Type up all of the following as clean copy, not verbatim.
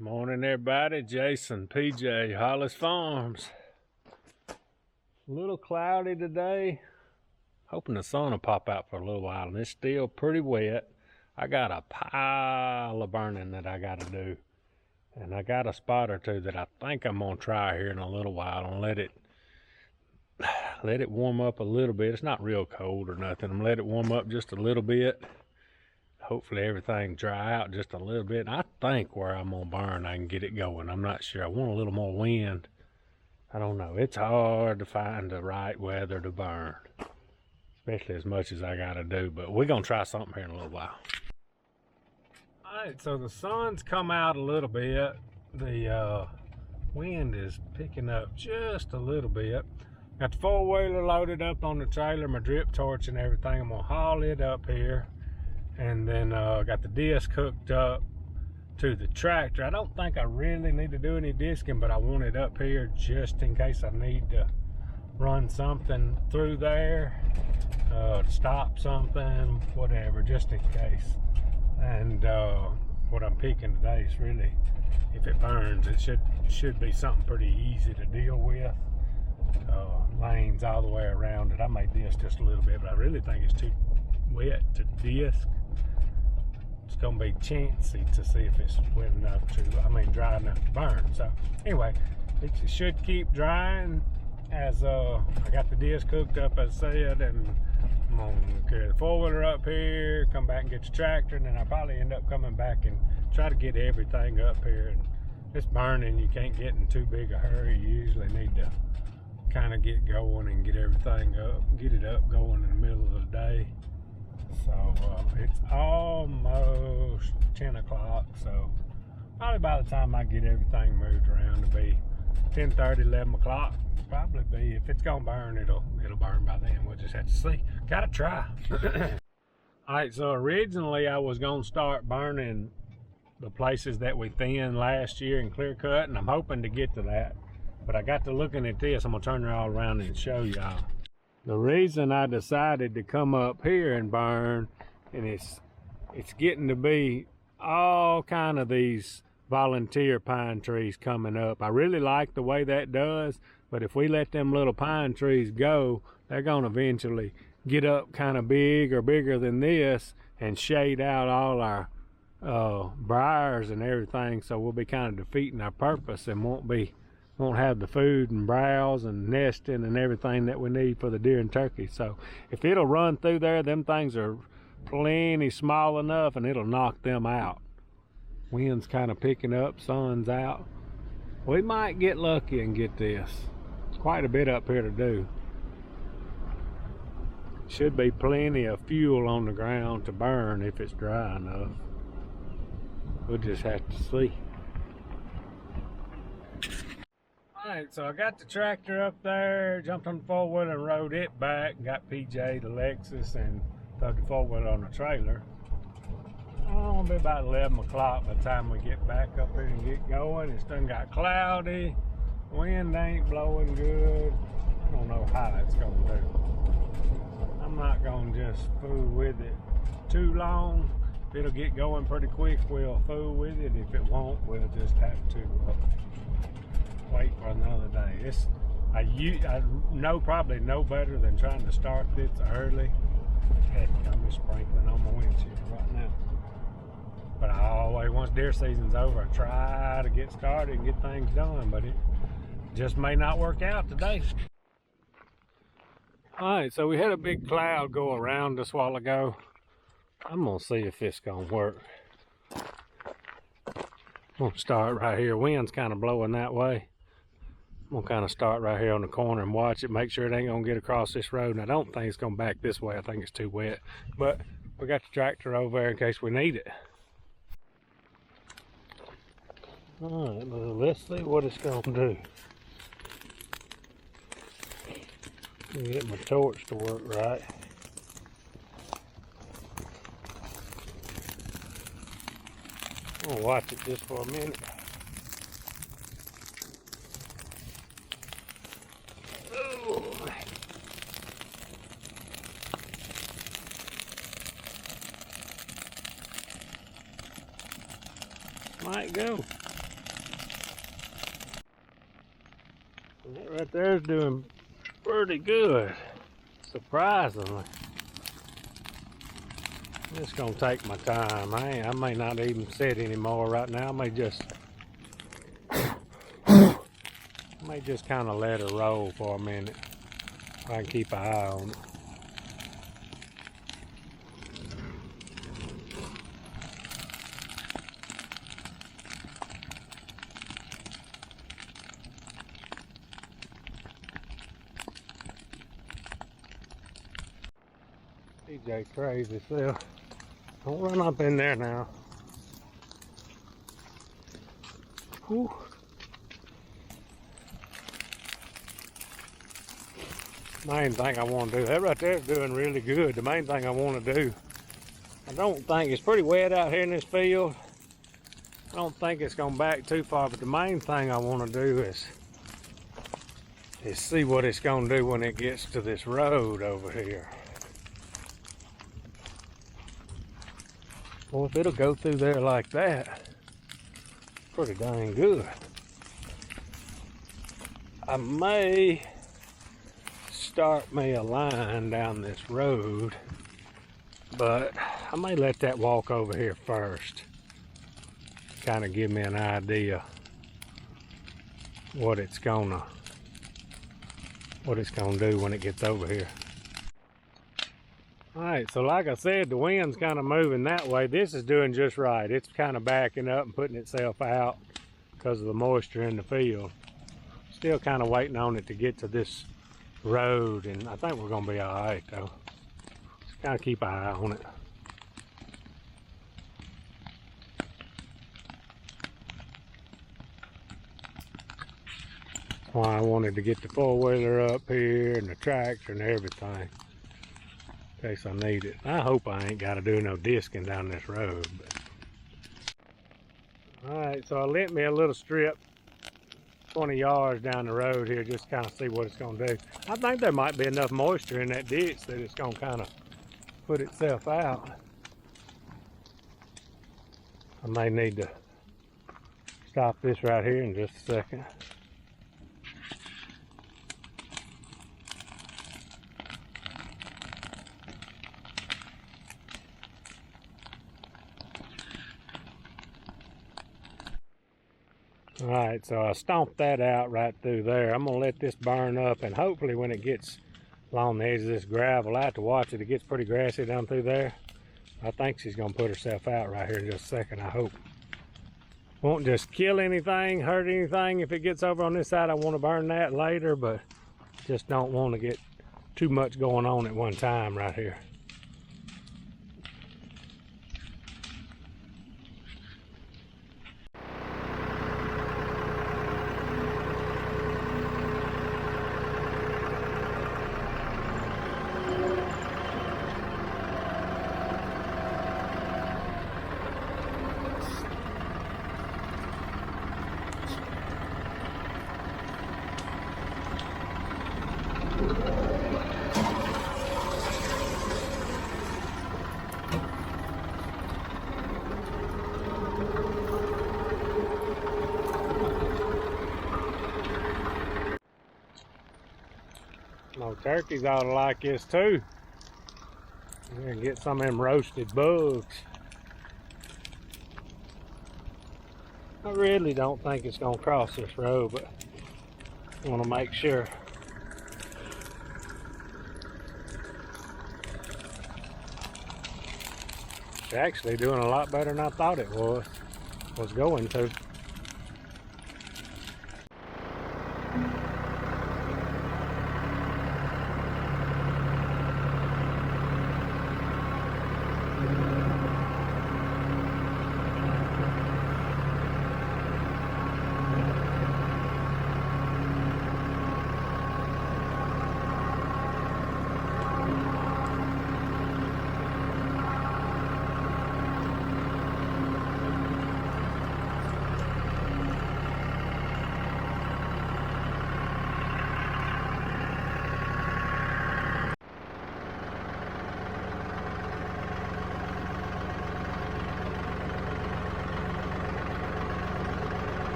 Morning, everybody. Jason, PJ, Hollis Farms. A little cloudy today. Hoping the sun will pop out for a little while, and it's still pretty wet. I got a pile of burning that I got to do, and I got a spot or two that I think I'm gonna try here in a little while and let it warm up a little bit. It's not real cold or nothing. I'm gonna let it warm up just a little bit. Hopefully everything dry out just a little bit. And I think where I'm gonna burn, I can get it going. I'm not sure. I want a little more wind. I don't know. It's hard to find the right weather to burn, especially as much as I gotta do. But we're gonna try something here in a little while. All right, so the sun's come out a little bit. The wind is picking up just a little bit. Got the four-wheeler loaded up on the trailer, my drip torch and everything. I'm gonna haul it up here. And then got the disc hooked up to the tractor. I don't think I really need to do any disking, but I want it up here just in case I need to run something through there, to stop something, whatever, just in case. And what I'm picking today is really, if it burns, it should be something pretty easy to deal with. Lanes all the way around it. I may disc just a little bit, but I really think it's too wet to disc. It's gonna be chancy to see if it's wet enough dry enough to burn. So anyway, it should keep drying as I got the disc hooked up, as I said, and I'm gonna carry the four-wheeler up here, come back and get the tractor, and then I'll probably end up coming back and try to get everything up here. And it's burning, you can't get in too big a hurry. You usually need to kind of get going and get everything up, get it up going in the middle of the day. So it's almost 10 o'clock, so probably by the time I get everything moved around, it'll be 10:30, 11 o'clock. Probably be, if it's gonna burn, it'll burn by then. We'll just have to see. Gotta try. All right, so originally I was gonna start burning the places that we thinned last year and clear cut, and I'm hoping to get to that. But I got to looking at this. I'm gonna turn it all around and show y'all. The reason I decided to come up here and burn, and it's getting to be all kind of these volunteer pine trees coming up. I really like the way that does, but if we let them little pine trees go, they're gonna eventually get up kind of big or bigger than this and shade out all our briars and everything. So we'll be kind of defeating our purpose and won't have the food and browse and nesting and everything that we need for the deer and turkey. So if it'll run through there, them things are plenty small enough and it'll knock them out. Wind's kind of picking up, sun's out. We might get lucky and get this. Quite a bit up here to do. Should be plenty of fuel on the ground to burn if it's dry enough. We'll just have to see. Alright, so I got the tractor up there, jumped on the four-wheeler and rode it back, got PJ the Lexus and threw the four-wheeler on the trailer. It'll be about 11 o'clock by the time we get back up here and get going. It's done got cloudy, wind ain't blowing good. I don't know how it's gonna do. I'm not gonna just fool with it too long. If it'll get going pretty quick, we'll fool with it. If it won't, we'll just have to wait for another day. I probably know better than trying to start this early. Heck, I'm just sprinkling on my windshield right now. But I always, once deer season's over, I try to get started and get things done, but it just may not work out today. Alright, so we had a big cloud go around us a while ago. I'm gonna see if this gonna work. I'm gonna start right here. Wind's kind of blowing that way. I'm gonna kind of start right here on the corner and watch it, make sure it ain't gonna get across this road. And I don't think it's gonna back this way. I think it's too wet. But we got the tractor over there in case we need it. All right, well, let's see what it's gonna do. Get my torch to work right. I'm gonna watch it just for a minute. Might go. That right there is doing pretty good, surprisingly. I'm just gonna take my time. I may not even set anymore right now. I may just kind of let her roll for a minute. I can keep an eye on it. TJ crazy self. Don't run up in there now. Whew. Main thing I want to do, that right there is doing really good. The main thing I want to do, I don't think it's pretty wet out here in this field. I don't think it's going back too far, but the main thing I want to do is see what it's going to do when it gets to this road over here. Well, if it'll go through there like that, pretty dang good. I may start me a line down this road, but I may let that walk over here first. Kind of give me an idea what it's gonna do when it gets over here. Alright, so like I said, the wind's kind of moving that way. This is doing just right. It's kind of backing up and putting itself out because of the moisture in the field. Still kind of waiting on it to get to this road, and I think we're going to be alright though. Just kind of keep an eye on it. That's why I wanted to get the four-wheeler up here and the tractor and everything, in case I need it. I hope I ain't got to do no disking down this road. Alright, so I lent me a little strip 20 yards down the road here, just to kind of see what it's going to do. I think there might be enough moisture in that ditch that it's going to kind of put itself out. I may need to stop this right here in just a second. Alright, so I stomped that out right through there. I'm going to let this burn up, and hopefully when it gets along the edge of this gravel, I have to watch it. It gets pretty grassy down through there. I think she's going to put herself out right here in just a second, I hope. Won't just kill anything, hurt anything. If it gets over on this side, I want to burn that later, but just don't want to get too much going on at one time right here. No, turkeys ought to like this too. We're gonna get some of them roasted bugs. I really don't think it's gonna cross this road, but I want to make sure. It's actually doing a lot better than I thought it was going to.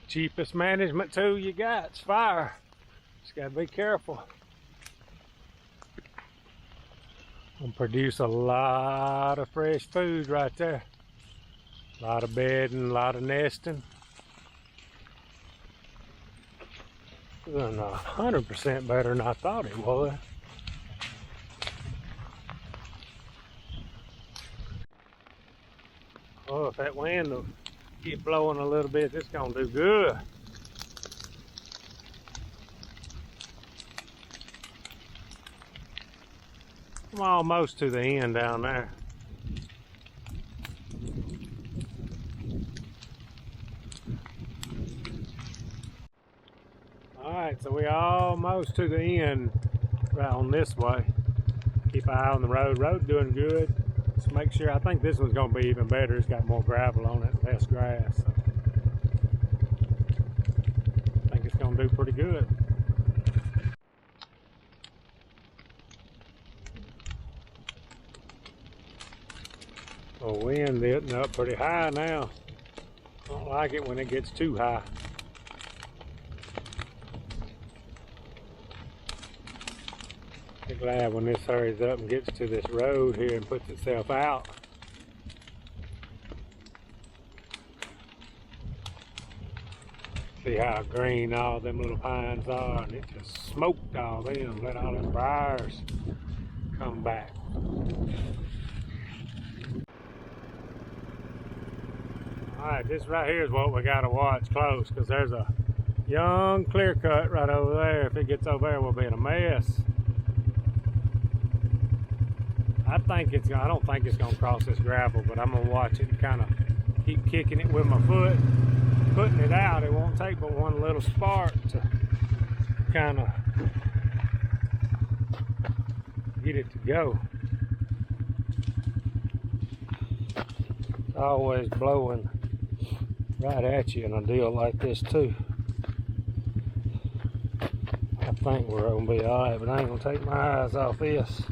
cheapest management tool you got. It's fire. Just gotta be careful. Gonna produce a lot of fresh food right there. A lot of bedding, a lot of nesting. Doing 100% better than I thought it was. Oh, if that wind will keep blowing a little bit, it's gonna do good. I'm almost to the end down there. Alright, so we're almost to the end right on this way. Keep an eye on the road. Road doing good. Just make sure, I think this one's going to be even better. It's got more gravel on it, less grass. So I think it's going to do pretty good. The wind getting up pretty high now. Don't like it when it gets too high. Be glad when this hurries up and gets to this road here and puts itself out. See how green all them little pines are, and it just smoked all them, let all them briars come back. Alright, this right here is what we gotta watch close, because there's a young clear cut right over there. If it gets over there, we'll be in a mess. I don't think it's gonna cross this gravel, but I'm gonna watch it and kind of keep kicking it with my foot, putting it out. It won't take but one little spark to kind of get it to go. It's always blowing right at you in a deal like this too. I think we're gonna be alright, but I ain't gonna take my eyes off this.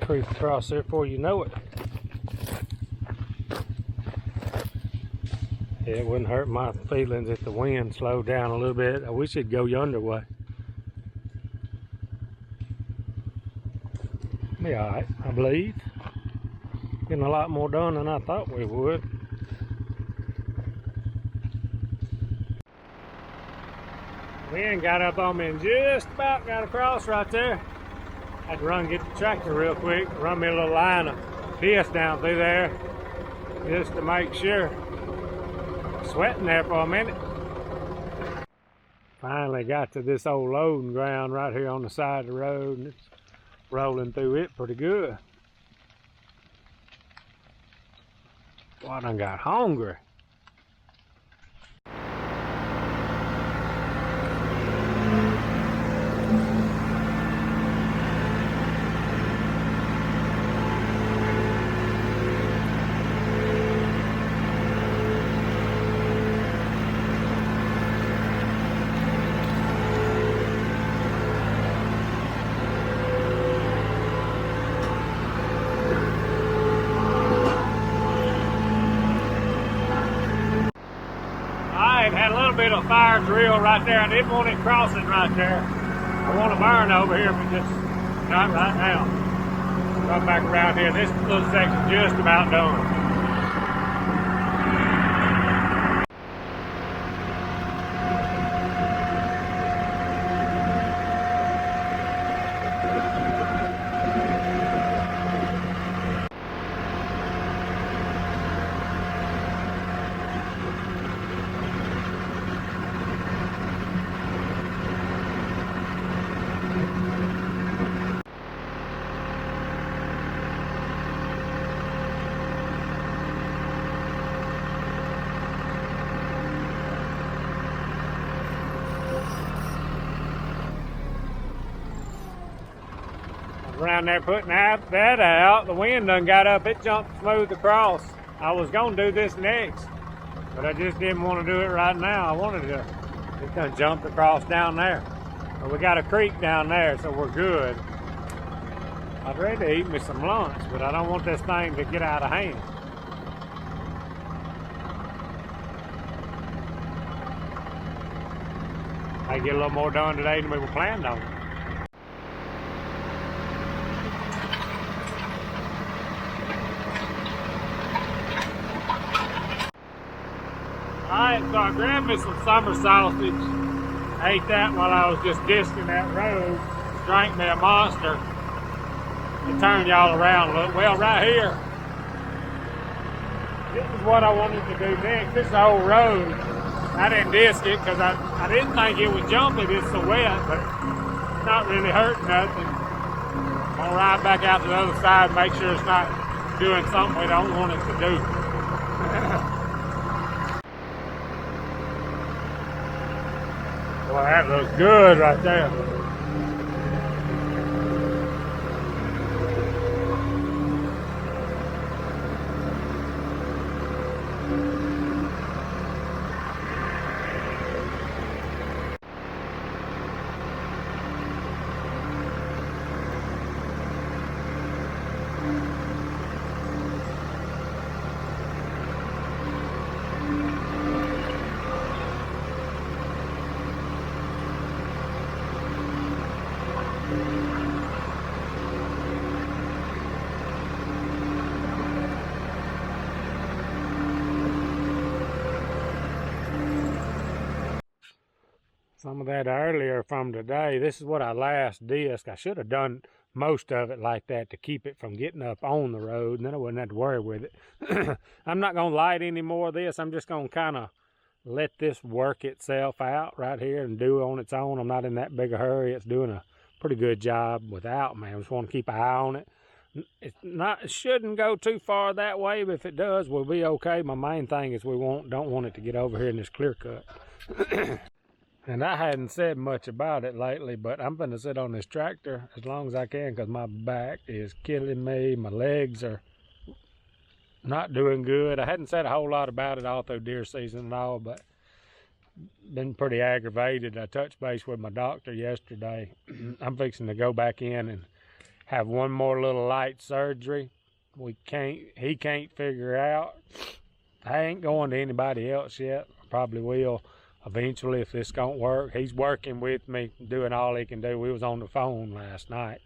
Creep across there before you know it. Yeah, it wouldn't hurt my feelings if the wind slowed down a little bit. I wish it'd go yonder way. Be alright, I believe. Getting a lot more done than I thought we would. Wind got up on me and just about got across right there. Had to run and get the tractor real quick, run me a little line of this down through there just to make sure. Sweating there for a minute. Finally got to this old loading ground right here on the side of the road, and it's rolling through it pretty good. Boy, I done got hungry. Had a little bit of fire drill right there. I didn't want it crossing right there. I want to burn over here, but just not right now. Come back around here. This little section's just about done. Around there putting that out, the wind done got up, it jumped smooth across. I was gonna do this next, but I just didn't want to do it right now. I wanted to, it done jumped across down there. But we got a creek down there, so we're good. I'd ready to eat me some lunch, but I don't want this thing to get out of hand. I get a little more done today than we were planned on. Alright, so I grabbed me some summer sausage, ate that while I was just disking that road, drank me a Monster, and turn y'all around a little. Well, right here, this is what I wanted to do next. This is the old road. I didn't disc it because I didn't think it would jump it. It's so wet, but it's not really hurting nothing. I'm going to ride back out to the other side and make sure it's not doing something we don't want it to do. Well, that looks good right there. Some of that earlier from today. This is what I last disc. I should have done most of it like that to keep it from getting up on the road, and then I wouldn't have to worry with it. I'm not going to light any more of this. I'm just going to kind of let this work itself out right here and do it on its own. I'm not in that big a hurry. It's doing a pretty good job without me. I just want to keep an eye on it. It shouldn't go too far that way, but if it does, we'll be okay. My main thing is we don't want it to get over here in this clear cut. And I hadn't said much about it lately, but I'm going to sit on this tractor as long as I can because my back is killing me. My legs are not doing good. I hadn't said a whole lot about it all through deer season and all, but been pretty aggravated. I touched base with my doctor yesterday. I'm fixing to go back in and have one more little light surgery. He can't figure out. I ain't going to anybody else yet. I probably will eventually if this don't work. He's working with me, doing all he can do. We was on the phone last night.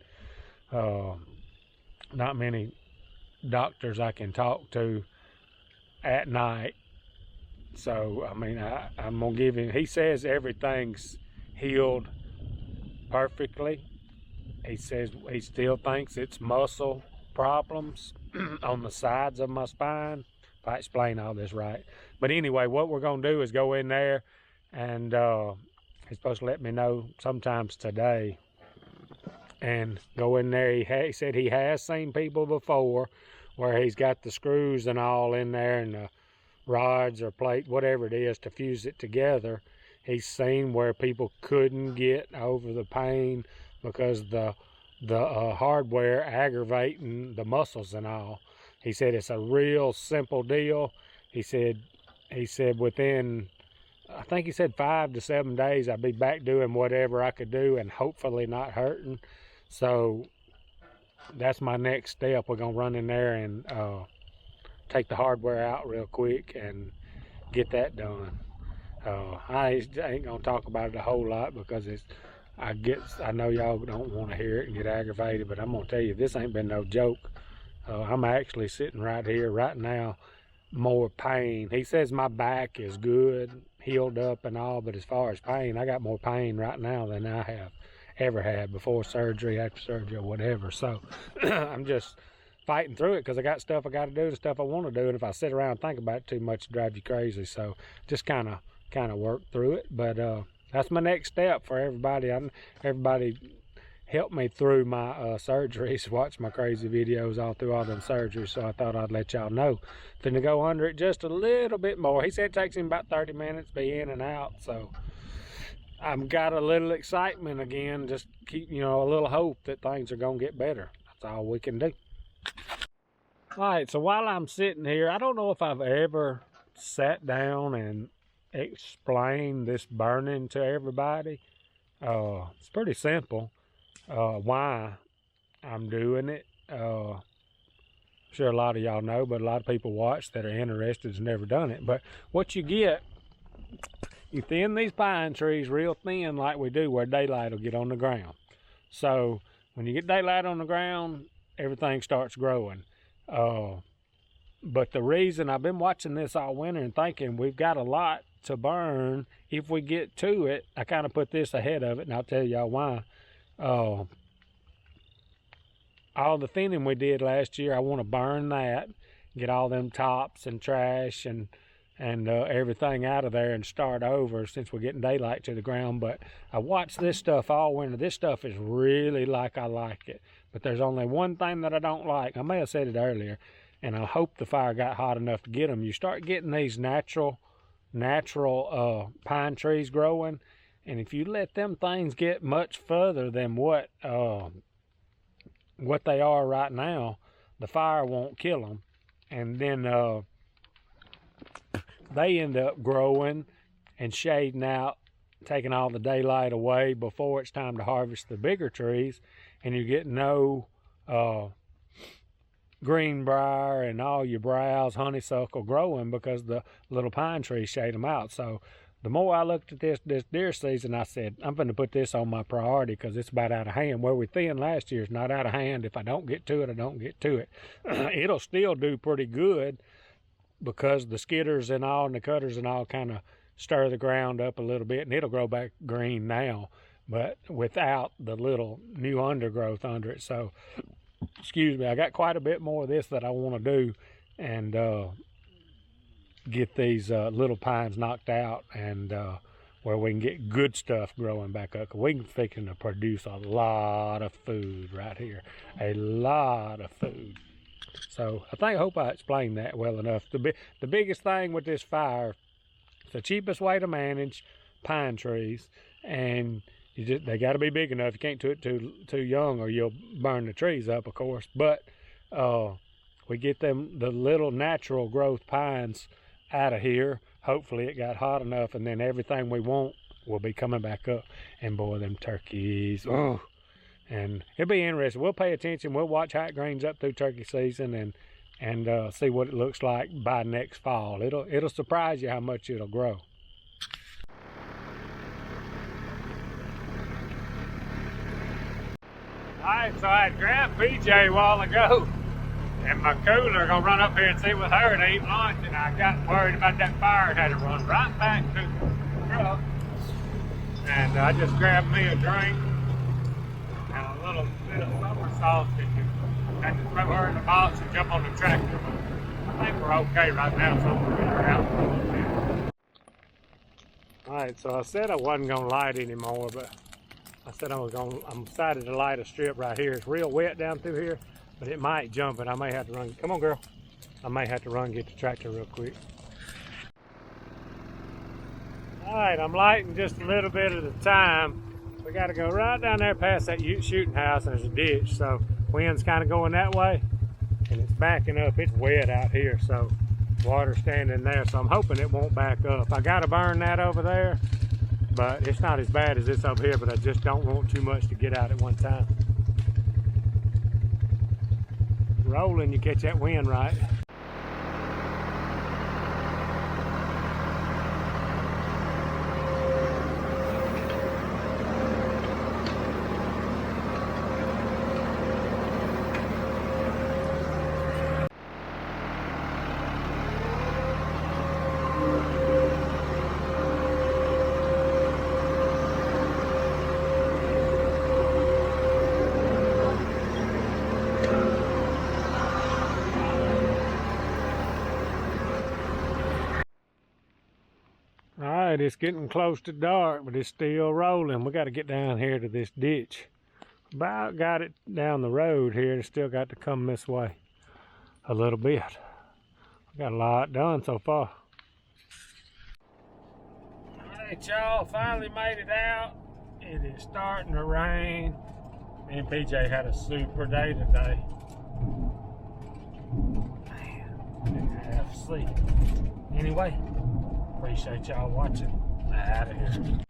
Not many doctors I can talk to at night. So, I mean, I'm going to give him, he says everything's healed perfectly. He says he still thinks it's muscle problems on the sides of my spine, if I explain all this right. But anyway, what we're going to do is go in there, and he's supposed to let me know sometimes today, and go in there. He said he has seen people before where he's got the screws and all in there and the rods or plate, whatever it is, to fuse it together. He's seen where people couldn't get over the pain because the hardware aggravating the muscles and all. He said it's a real simple deal. He said within, I think he said 5 to 7 days, I'd be back doing whatever I could do and hopefully not hurting. So that's my next step. We're gonna run in there and take the hardware out real quick and get that done. I ain't gonna talk about it a whole lot because I know y'all don't want to hear it and get aggravated, but I'm gonna tell you, this ain't been no joke. I'm actually sitting right here right now, more pain. He says my back is good, healed up and all, but as far as pain, I got more pain right now than I have ever had before surgery, after surgery, or whatever. So I'm just fighting through it because I got stuff I got to do, the stuff I want to do, and if I sit around and think about it too much, it drives you crazy. So just kind of work through it. But that's my next step for everybody. Everybody helped me through my surgeries, watch my crazy videos all through all them surgeries, so I thought I'd let y'all know. Then to go under it just a little bit more. He said it takes him about 30 minutes to be in and out, so I've got a little excitement again, just keep, a little hope that things are going to get better. That's all we can do. All right, so while I'm sitting here, I don't know if I've ever sat down and explained this burning to everybody. It's pretty simple. Why I'm doing it. I'm sure a lot of y'all know, but a lot of people watch that are interested has never done it. But what you get, you thin these pine trees real thin like we do where daylight will get on the ground. So when you get daylight on the ground, everything starts growing. But the reason I've been watching this all winter and thinking we've got a lot to burn if we get to it, I kind of put this ahead of it, and I'll tell y'all why. All the thinning we did last year, I want to burn that, get all them tops and trash and everything out of there and start over since we're getting daylight to the ground. But I watched this stuff all winter. This stuff is really like I like it. But there's only one thing that I don't like. I may have said it earlier, and I hope the fire got hot enough to get them. You start getting these natural pine trees growing, and if you let them things get much further than what they are right now, the fire won't kill them. And then they end up growing and shading out, taking all the daylight away before it's time to harvest the bigger trees, and you get no greenbrier and all your browse, honeysuckle growing because the little pine trees shade them out. So the more I looked at this deer season, I said, I'm going to put this on my priority because it's about out of hand. Where we thinned last year is not out of hand. If I don't get to it, I don't get to it. It'll still do pretty good because the skidders and all and the cutters and all kind of stir the ground up a little bit, and it'll grow back green now, but without the little new undergrowth under it. So, excuse me, I got quite a bit more of this that I want to do and get these little pines knocked out and where we can get good stuff growing back up. We can fixing to produce a lot of food right here, a lot of food. So I hope I explained that well enough. The biggest thing with this fire, it's the cheapest way to manage pine trees, and they got to be big enough. You can't do it too young or you'll burn the trees up, of course. But we get the little natural growth pines out of here. Hopefully it got hot enough, and then everything we want will be coming back up. And boy, them turkeys, oh. And it'll be interesting. We'll pay attention. We'll watch how it greens up through turkey season and see what it looks like by next fall. It'll surprise you how much it'll grow. Alright, so I had grabbed PJ a while ago, and my cooler gonna run up here and see with her and eat lunch, and I got worried about that fire and had to run right back to the truck. And I just grabbed me a drink and a little bit of summer sausage and had to throw her in the box and jump on the tractor. But I think we're okay right now, so we'll get her out for a little bit. Alright, so I said I wasn't gonna light anymore, but I said I'm excited to light a strip right here. It's real wet down through here, but it might jump and I may have to run. Come on, girl. I may have to run and get the tractor real quick. All right, I'm lighting just a little bit at a time. We got to go right down there past that shooting house, and there's a ditch, so wind's kind of going that way, and it's backing up. It's wet out here, so water's standing there, so I'm hoping it won't back up. I got to burn that over there, but it's not as bad as this over here, but I just don't want too much to get out at one time. Rolling, you catch that wind right. Alright, it's getting close to dark, but it's still rolling. We got to get down here to this ditch. About got it down the road here. It's still got to come this way a little bit. We got a lot done so far. Alright, y'all, finally made it out. It is starting to rain. Me and PJ had a super day today. Man, didn't have sleep. Anyway, appreciate y'all watching. Out of here.